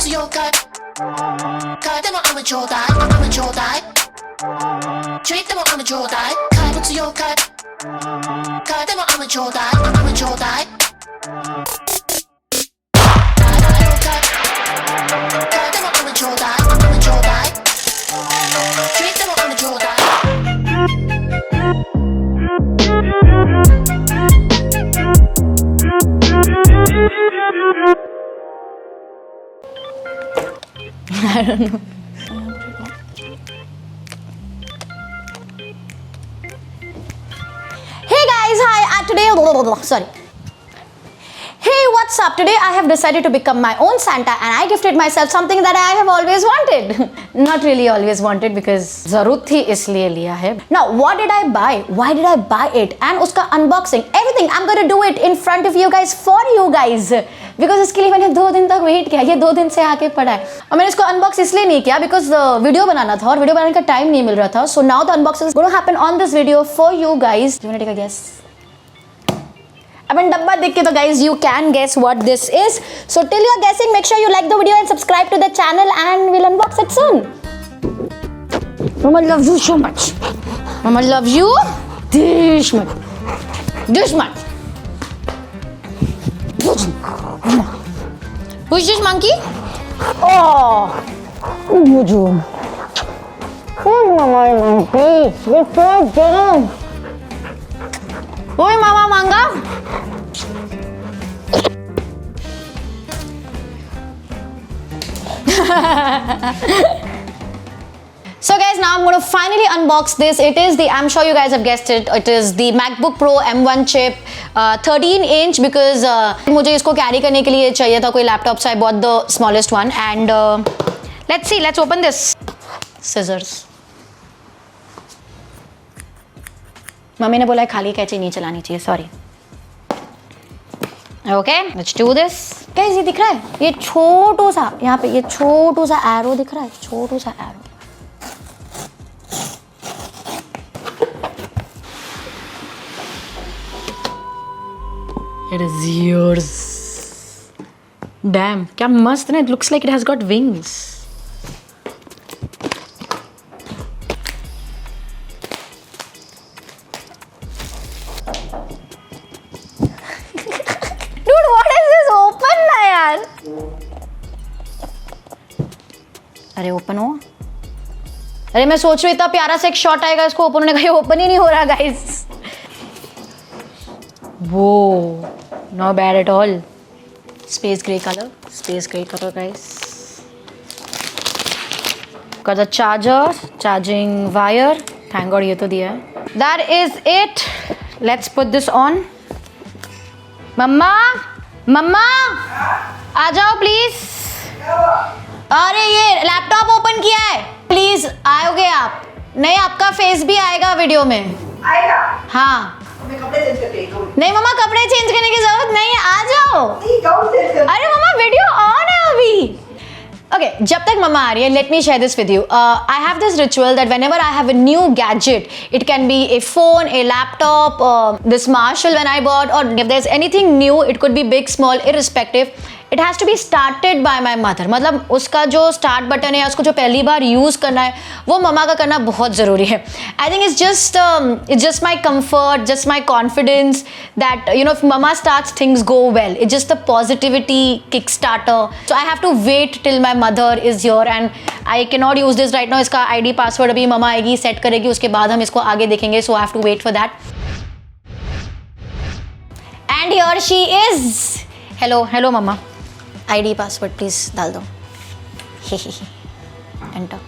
to your gut. Cut them on the jaw die, on the jaw die. Treat them on the jaw die. Cut to your gut. Cut them on the jaw die, on the jaw die. Cut them on the jaw die, on the jaw die. Treat them on the jaw die. I don't know. Hey guys, hi. Today, sorry. Hey, what's up? Today I have decided to become my own Santa and I gifted myself something that I have always wanted. Not really always wanted because ज़रूरत थी इसलिए लिया है. Now, what did I buy? Why did I buy it? And उसका unboxing, everything. I'm going to do it in front of you guys, for you guys. Because इसके लिए मैंने 2 दिन तक वेट किया. ये 2 दिन से आके पड़ा है. और मैंने इसको अनबॉक्स इसलिए नहीं किया because वीडियो बनाना था और वीडियो बनाने का टाइम नहीं मिल रहा था. So now the unboxing is going to happen on this video for you guys. Do you want to take a guess? अब डब्बा देख के तो guys you can guess what this is. So till you're guessing, make sure you like the video and subscribe to the channel and we'll unbox it soon. Mama loves you so much. Mama loves you this much. This much. Who's this monkey? Oh, Mojo. Who's Mama monkey? It's so dumb. Who's Mama manga? So guys, now I'm going to finally unbox this. It is the, I'm sure you guys have guessed it, it is the MacBook Pro M1 chip 13 inch because मुझे इसको carry करने के लिए चाहिए था कोई laptop, so I bought the smallest one and let's see, let's open this. Scissors. Mummy ने बोला खाली कैंची नहीं चलानी चाहिए, sorry. Okay, let's do this. Guys, ये दिख रहा है? ये छोटू सा, यहाँ पे ये छोटू सा arrow दिख रहा है, छोटू सा arrow. It is yours. Damn, क्या मस्त ना, it looks like it has got wings. Dude, what is this? Open ना यार. अरे open हो. अरे मैं सोच रही था प्यारा सा एक शॉट आएगा इसको ओपन होने का, ये ओपन ही नहीं हो रहा guys. Whoa, not bad at all. Space gray color guys. Got the charger, charging wire. Thank God ये तो दिया है. That is it. Let's put this on. मम्मा, मम्मा, आ जाओ प्लीज. अरे ये लैपटॉप ओपन किया है. प्लीज आओगे आप? नहीं, आपका फेस भी आएगा वीडियो में. आएगा? हाँ. कपड़े चेंज करके नहीं मम्मा, कपड़े चेंज करने की जरूरत नहीं है, आ जाओ. अरे मम्मा वीडियो ऑन है अभी. Okay, जब तक मम्मा आ रही है, let me share this with you. I have this ritual that whenever I have a new gadget, it can be a phone, a laptop, this Marshall when I bought, or if there's anything new, it could be big, small, irrespective. It has to be started by my mother. मतलब उसका जो start button है, उसको जो पहली बार use करना है, वो मम्मा का करना बहुत ज़रूरी है. I think it's just my comfort, just my confidence that you know if mama starts, things go well. It's just a positivity kickstarter. So I have to wait till my mother is here and I cannot use this right now. इसका ID password अभी मम्मा आएगी set करेगी, उसके बाद हम इसको आगे देखेंगे. So I have to wait for that. And here she is. Hello, hello mama. ID password please डाल दो. एंटर.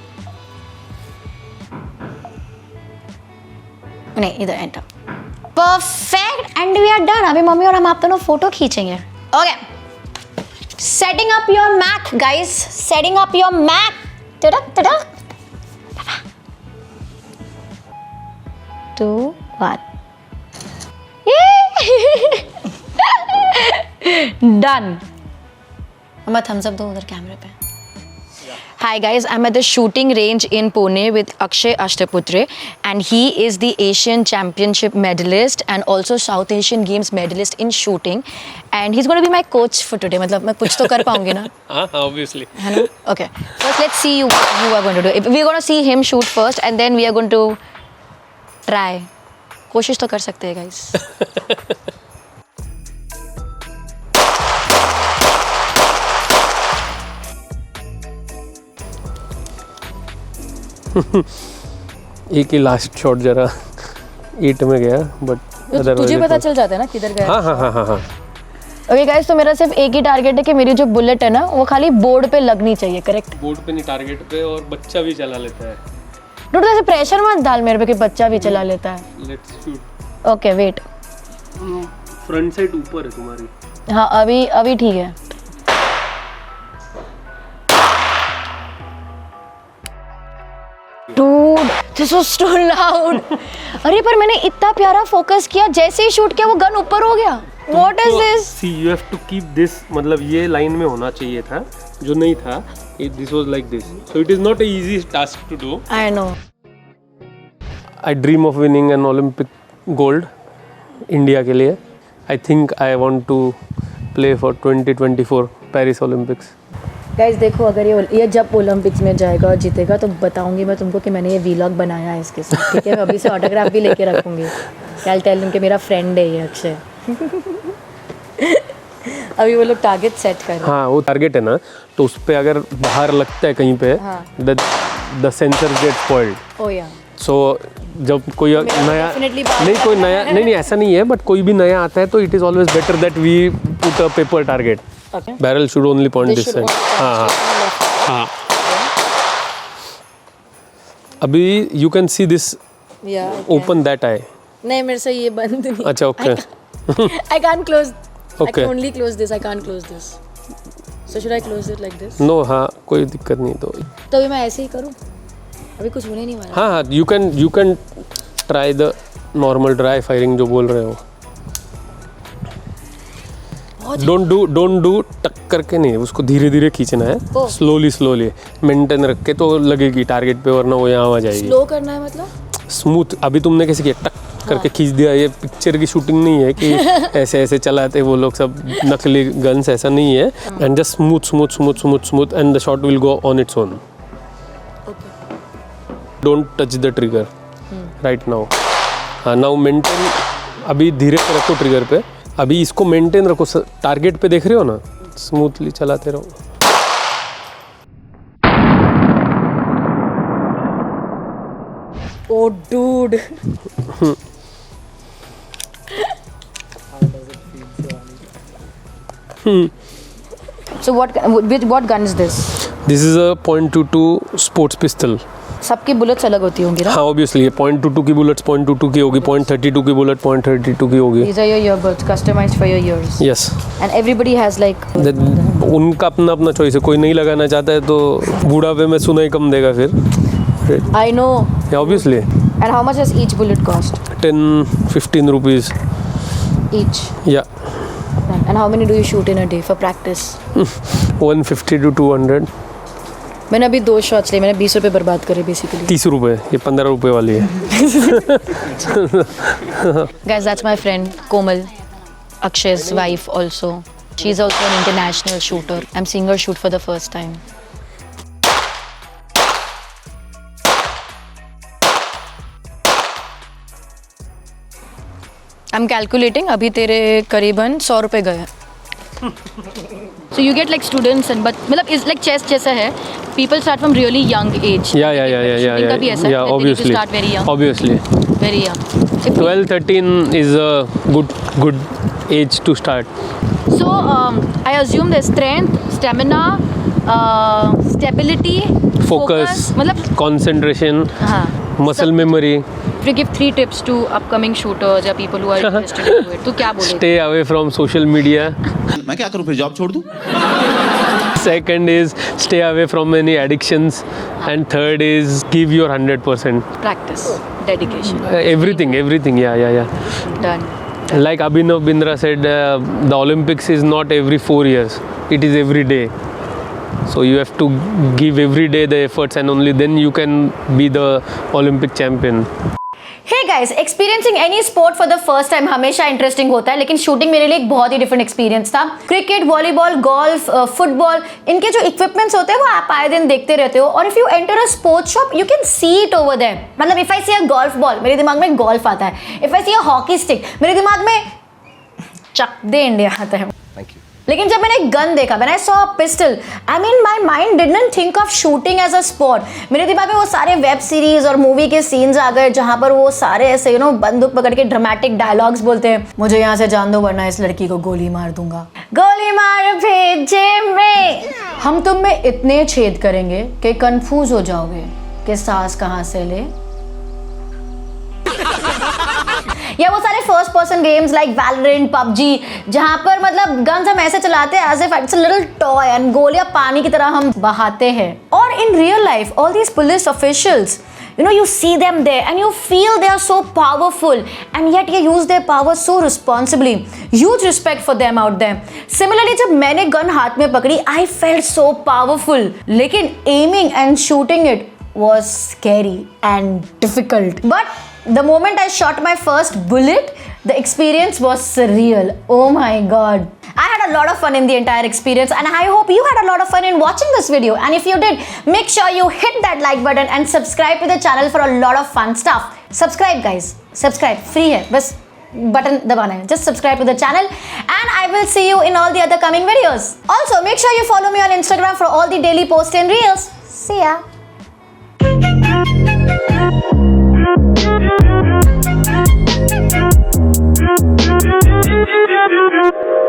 नहीं, इधर enter. Perfect and we are done. अभी मम्मी और हम आप दोनों फोटो खींचेंगे. Okay, setting up your Mac guys, setting up your Mac. टडक टडक. 2 1 डन. मम्मा थम्स अप दो उधर कैमरे पे. Hi guys, I'm at the shooting range in Pune with Akshay Ashtaputre, and he is the Asian Championship medalist and also South Asian Games medalist in shooting, and he's going to be my coach for today. मतलब मैं कुछ तो कर पाऊंगी ना? हाँ, obviously. है ना? Okay. First, let's see what you are going to do. We're going to see him shoot first, and then we are going to try. कोशिश तो कर सकते हैं guys. एक ही लास्ट शॉट जरा 8 में गया बट तुझे पता चल जाता है ना किधर गया. हाँ. ओके गाइस, तो मेरा सिर्फ एक ही टारगेट है कि मेरी जो बुलेट है ना वो खाली बोर्ड पे लगनी चाहिए. करेक्ट? बोर्ड पे नहीं, टारगेट पे, और बच्चा भी चला लेता है. डूड ऐसे प्रेशर मत डाल मेरे पे कि बच्चा भी चला लेता है. Let's shoot. Okay wait. Front side ऊपर है तुम्हारी. हाँ अभी ठीक है. Dude, this was so loud. अरे पर मैंने इतना प्यारा फोकस किया, जैसे ही शूट किया वो गन ऊपर हो गया. What is this? See, you have to keep this, मतलब ये लाइन में होना चाहिए था, जो नहीं था. This was like this. So it is not an easy task to do. I know. I dream of winning an Olympic gold India के लिए. I think I want to play for 2024 Paris Olympics. Guys देखो, अगर ये जब Olympics में जाएगा और जीतेगा तो बताऊंगी मैं तुमको कि मैंने ये वीलॉग बनाया है इसके साथ. ठीक है? मैं अभी से ऑटोग्राफ भी लेके रखूंगी. क्या टेल कि मेरा फ्रेंड है ये अक्षय. अभी वो लोग टारगेट सेट कर रहे हैं. हाँ, वो टारगेट है ना, तो उस पे अगर बाहर लगता है कहीं पे, द सेंसर गेट स्पॉइल्ड. ओ या. सो जब कोई नया नहीं ऐसा नहीं है, बट कोई भी नया आता है तो it is always better that we put a paper target. Barrel should only point this side. हाँ. अभी you can see this open that eye. नहीं, मेरे से ये बंद नहीं. अच्छा, okay. I can't close. Okay. I can only close this. I can't close this. So should I close it like this? No, हाँ, कोई दिक्कत नहीं. तो अभी मैं ऐसे ही करूँ. अभी कुछ होने नहीं वाला. हाँ, you can try the normal dry firing जो बोल रहे हो. डोंट डू टक करके नहीं, उसको धीरे धीरे खींचना है. स्लोली मेंटेन रख के तो लगेगी टारगेट पे, वरना वो यहाँ आ जाएगी. स्लो करना है मतलब स्मूथ. अभी तुमने कैसे किया, टक करके खींच दिया. ये पिक्चर की शूटिंग नहीं है कि ऐसे चलाते वो लोग सब नकली गन्स, ऐसा नहीं है. And just smooth and the shot will go on its own. Don't touch the trigger right now. हाँ, नाउ मेंटेन. अभी धीरे से रखो ट्रिगर पे. अभी इसको मेंटेन रखो. टारगेट पे देख रहे हो ना, स्मूथली चलाते रहो. Oh dude. So what gun is this? This is a .22 sports pistol. सबकी बुलेट्स अलग होती होंगी ना? हाँ, ऑब्वियसली. .22 की बुलेट्स .22 की होगी, .32 की बुलेट .32 की होगी. These are your earbuds customized for your ears. Yes. And everybody has like. उनका अपना चॉइस है. कोई नहीं लगाना चाहता है तो बुढ़ापे में सुनाई कम देगा फिर. I know. Yeah, obviously. And how much does each bullet cost? 10-15 rupees. Each. Yeah. And how many do you shoot in a day for practice? 150 to 200. मैंने अभी 2 शॉट्स लिए. मैंने 20 रुपए बर्बाद करे बेसिकली. 30 रुपए. ये 15 रुपए वाली है. Guys, that's my friend Komal, Akshay's wife also. She's also an international shooter. I'm seeing her shoot for the first time. I'm calculating. अभी तेरे करीबन 100 रुपए गए. So you get like students and but मतलब is like chess जैसा है. People start from really young age. Yeah. इनका भी ऐसा है. Yeah, They need to obviously. start very young. Obviously. Very young. 12-13 is a good age to start. So I assume there's strength, stamina, stability, Focus. मतलब Concentration. हाँ. Muscle memory. If you give 3 tips to upcoming shooters or people who are interested in it, तो क्या बोलेगे? Stay away from social media. मैं क्या करूँ फिर, job छोड़ दूँ? Second is stay away from any addictions. And third is give your 100%. Practice, dedication. Everything. Yeah. Done. Like Abhinav Bindra said, the Olympics is not every 4 years. It is every day. So you have to give every day the efforts, and only then you can be the Olympic champion. Hey guys, experiencing any sport for the first time हमेशा interesting होता है, लेकिन shooting मेरे लिए एक बहुत ही different experience था. क्रिकेट, वॉलीबॉल, गोल्फ, फुटबॉल, इनके जो इक्विपमेंट्स होते हैं वो आप आए दिन देखते रहते हो. और if you enter a sports shop you can see it over there. मतलब if I see a golf ball, मेरे दिमाग में गोल्फ आता है. If I see a hockey stick, मेरे दिमाग में चक दे इंडिया आता है. लेकिन जब मैंने एक गन देखा, when I saw a pistol, I mean my mind didn't think of shooting as a sport. मेरे दिमाग में वो सारे वेब सीरीज और मूवी के सीन्स आ गए जहां पर वो सारे ऐसे बंदूक पकड़ के ड्रामेटिक डायलॉग्स बोलते हैं. मुझे यहाँ से जान दो वरना इस लड़की को गोली मार दूंगा. गोली मार भेजे में हम तुम में इतने छेद करेंगे कि कंफ्यूज हो जाओगे कि सांस कहां से ले. या वो सारे first person games like Valorant, PUBG, जहां पर मतलब गन्स हम ऐसे चलाते हैं as if it's a little toy and गोलियां पानी की तरह हम बहाते हैं. और in real life all these police officials, you see them there and you feel they are so powerful and yet they use their power so responsibly. Huge respect for them out there. Similarly, जब मैंने gun हाथ में पकड़ी, I felt so powerful. लेकिन aiming and shooting it was scary and difficult. But the moment I shot my first bullet, the experience was surreal. Oh my god. I had a lot of fun in the entire experience and I hope you had a lot of fun in watching this video. And if you did, make sure you hit that like button and subscribe to the channel for a lot of fun stuff. Subscribe guys. Subscribe. Free है. बस button दबाना है. Just subscribe to the channel and I will see you in all the other coming videos. Also, make sure you follow me on Instagram for all the daily posts and reels. See ya. Thank you.